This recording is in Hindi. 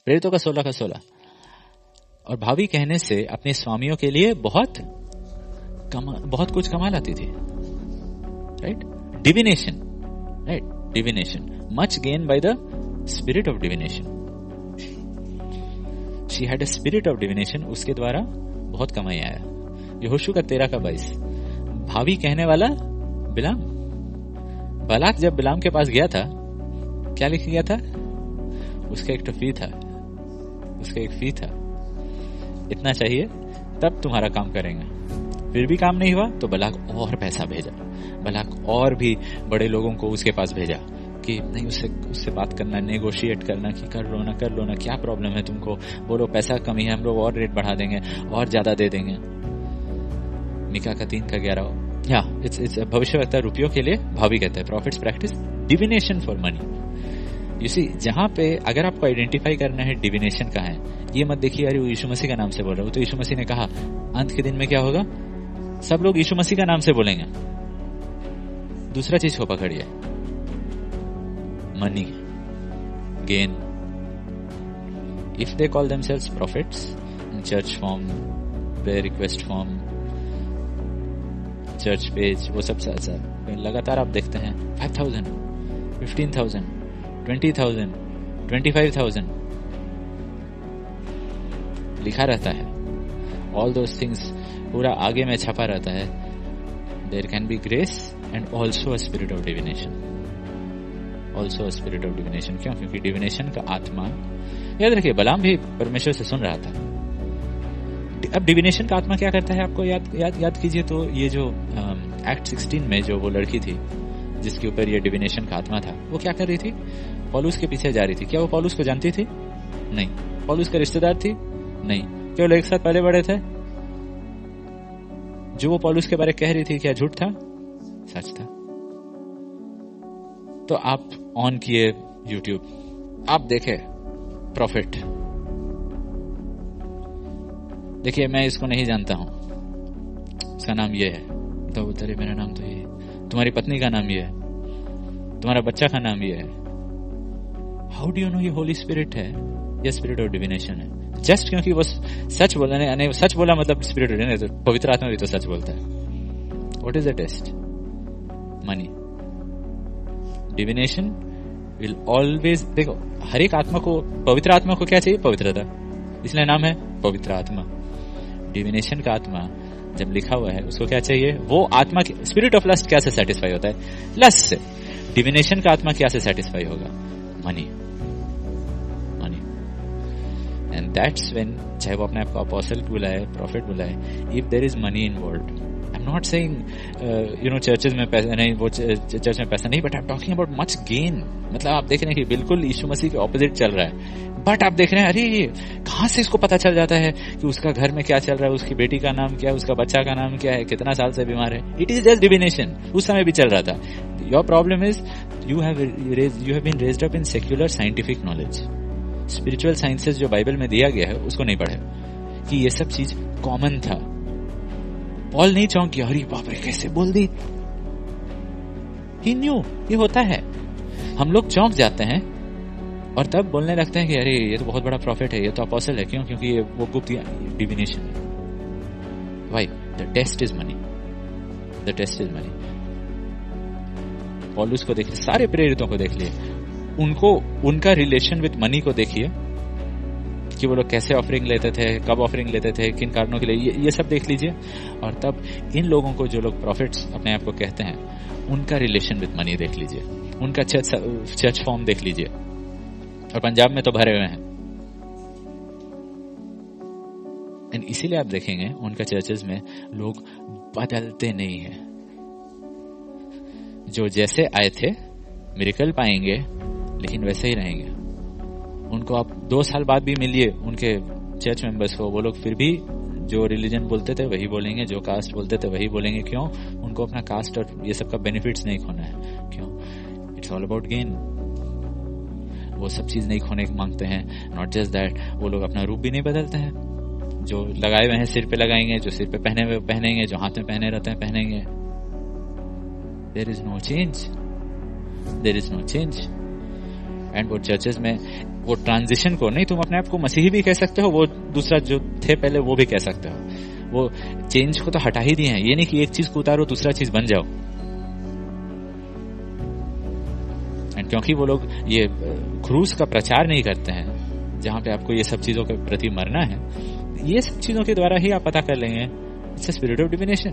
प्रेरितों का 16 का 16। और भावी कहने से अपने स्वामियों के लिए बहुत कुछ कमा लाती थी, right. Divination, right, divination, much gain by the spirit of divination. She had a spirit of divination, उसके द्वारा बहुत कमाई आया। यहोशू का 13 का 22। भावी कहने वाला बिलाम। बालाक जब बिलाम के पास गया था, क्या लिख गया था? उसका एक फी था, उसका एक फी था, इतना चाहिए तब तुम्हारा काम करेंगे। फिर भी काम नहीं हुआ तो बलाक और पैसा भेजा, बलाक और भी बड़े लोगों को उसके पास भेजा कि नहीं, उससे बात करना, नेगोशिएट करना कि कर लो ना, क्या प्रॉब्लम है तुमको, बोलो पैसा कमी है, हम लोग और रेट बढ़ा देंगे और ज्यादा दे देंगे। मिका का 3 का 11। या इट्स भविष्यवक्ता रुपयों के लिए भावी कहते हैं। Profits practice divination for money. You see, जहां पे अगर आपको आइडेंटिफाई करना है डिविनेशन का है, ये मत देखिए अरे वो यीशु मसीह का नाम से बोल रहा हूं, तो यीशु मसीह ने कहा अंत के दिन में क्या होगा, सब लोग यीशु मसीह का नाम से बोलेंगे। दूसरा चीज को पकड़िए, money gain. If they call themselves profits in church form, prayer request form, church page, वो सब लगातार आप देखते हैं 5,000, 15,000, 20,000, 25,000 लिखा रहता है। ऑल दोस थिंग्स पूरा आगे में छपा रहता है। There can be grace and also a spirit of divination, also a spirit of divination. क्यों? क्योंकि डिविनेशन का आत्मा, याद रखिए बलाम भी परमेश्वर से सुन रहा था। अब डिविनेशन का आत्मा क्या करता है आपको याद कीजिए। तो ये जो एक्ट 16 में जो वो लड़की थी जिसके ऊपर ये डिविनेशन का आत्मा था, वो क्या कर रही थी? पौलुस के पीछे जा रही थी। क्या वो पौलुस को जानती थी? नहीं। पौलुस का रिश्तेदार थी? नहीं। क्या वो एक साथ पले बड़े थे? जो वो पौलुस के बारे कह रही थी, क्या झूठ था? सच था। तो आप ऑन किए यूट्यूब, आप देखे प्रॉफिट, देखिए मैं इसको नहीं जानता हूं, इसका नाम ये है, तो तेरे मेरा नाम तो ये है, तुम्हारी पत्नी का नाम ये है, तुम्हारा बच्चा का नाम ये है। हाउ डू यू नो ये होली स्पिरिट है या स्पिरिट ऑफ डिविनेशन है? जस्ट क्योंकि वो सच बोला, नहीं सच बोला मतलब स्पिरिट ऑफ डिविनेशन, तो पवित्र आत्मा भी तो सच बोलता है। What is the test? Money. Divination will always, देखो हर एक आत्मा को, पवित्र आत्मा को क्या चाहिए? पवित्रता, इसलिए नाम है पवित्र आत्मा। डिविनेशन का आत्मा जब लिखा हुआ है उसको क्या चाहिए? वो आत्मा, स्पिरिट ऑफ लस्ट क्या से सेटिस्फाई होता है? लस्ट से। डिविनेशन का आत्मा क्या से सेटिस्फाई होगा? Money, money. And that's when, चाहे वो अपने आप को अपोस्टल बुलाए, प्रॉफिट बुलाए, if there is money involved, I am not saying churches में पैसा नहीं, वो चर्च में पैसा नहीं, but I am talking about much gain. मतलब आप देख रहे हैं कि बिल्कुल यीशु मसीह के ऑपोजिट चल रहा है, बट आप देख रहे हैं अरे कहां से इसको पता चल जाता है कि उसका घर में क्या चल रहा है, उसकी बेटी का नाम क्या है, उसका बच्चा का नाम क्या है, कितना साल से बीमार है। It is just divination. उस समय भी चल रहा था। Your problem is you have been raised up in secular scientific knowledge. Spiritual sciences जो बाइबल में दिया गया है उसको नहीं पढ़े कि ये सब चीज कॉमन था। पॉल नहीं चौंक गया, अरे बाप रे कैसे बोल दी। ही न्यू ये होता है। हम लोग चौंक जाते हैं और तब बोलने लगते हैं कि अरे ये तो बहुत बड़ा प्रॉफिट है, ये तो अपोस्टल है। क्यों? क्योंकि ये वो गुप्त डिविनेशन है। Why? The test is money, the test is money. पौलुस को देखिए, सारे प्रेरितों को देख लिए, उनको उनका रिलेशन विद मनी को देखिए कि वो लोग कैसे ऑफरिंग लेते थे, कब ऑफरिंग लेते थे, किन कारणों के लिए, ये सब देख लीजिए। और तब इन लोगों को जो लोग प्रॉफिट्स अपने आप को कहते हैं, उनका रिलेशन विद मनी देख लीजिए, उनका चर्च फॉर्म देख लीजिए। और पंजाब में तो भरे हुए हैं। एंड इसीलिए आप देखेंगे उनका चर्चेज में लोग बदलते नहीं हैं। जो जैसे आए थे मिरेकल पाएंगे, लेकिन वैसे ही रहेंगे। उनको आप 2 साल बाद भी मिलिए उनके चर्च मेंबर्स को, वो लोग फिर भी जो रिलीजन बोलते थे वही बोलेंगे, जो कास्ट बोलते थे वही बोलेंगे। क्यों? उनको अपना कास्ट और ये सब का बेनिफिट्स नहीं खोना है। क्यों? It's all about gain. वो सब चीज नहीं खोने मांगते हैं। नॉट जस्ट दैट, वो लोग अपना रूप भी नहीं बदलते हैं। जो लगाए हुए हैं सिर पे लगाएंगे, जो सिर पे पहने हुए पहनेंगे, जो हाथ में पहने रहते हैं पहनेंगे। There is no change, there is no change. And वो चर्चेज में वो ट्रांजिशन को, नहीं तुम अपने आप को मसीही भी कह सकते हो, वो दूसरा जो थे पहले वो भी कह सकते हो। वो चेंज को तो हटा ही दिए हैं, ये नहीं कि एक चीज को उतारो दूसरा चीज बन जाओ। एंड क्योंकि वो लोग ये क्रूस का प्रचार नहीं करते हैं जहां पे आपको ये सब चीजों के प्रति मरना है, ये सब चीजों के द्वारा ही आप पता कर लेंगे it's a spirit of divination.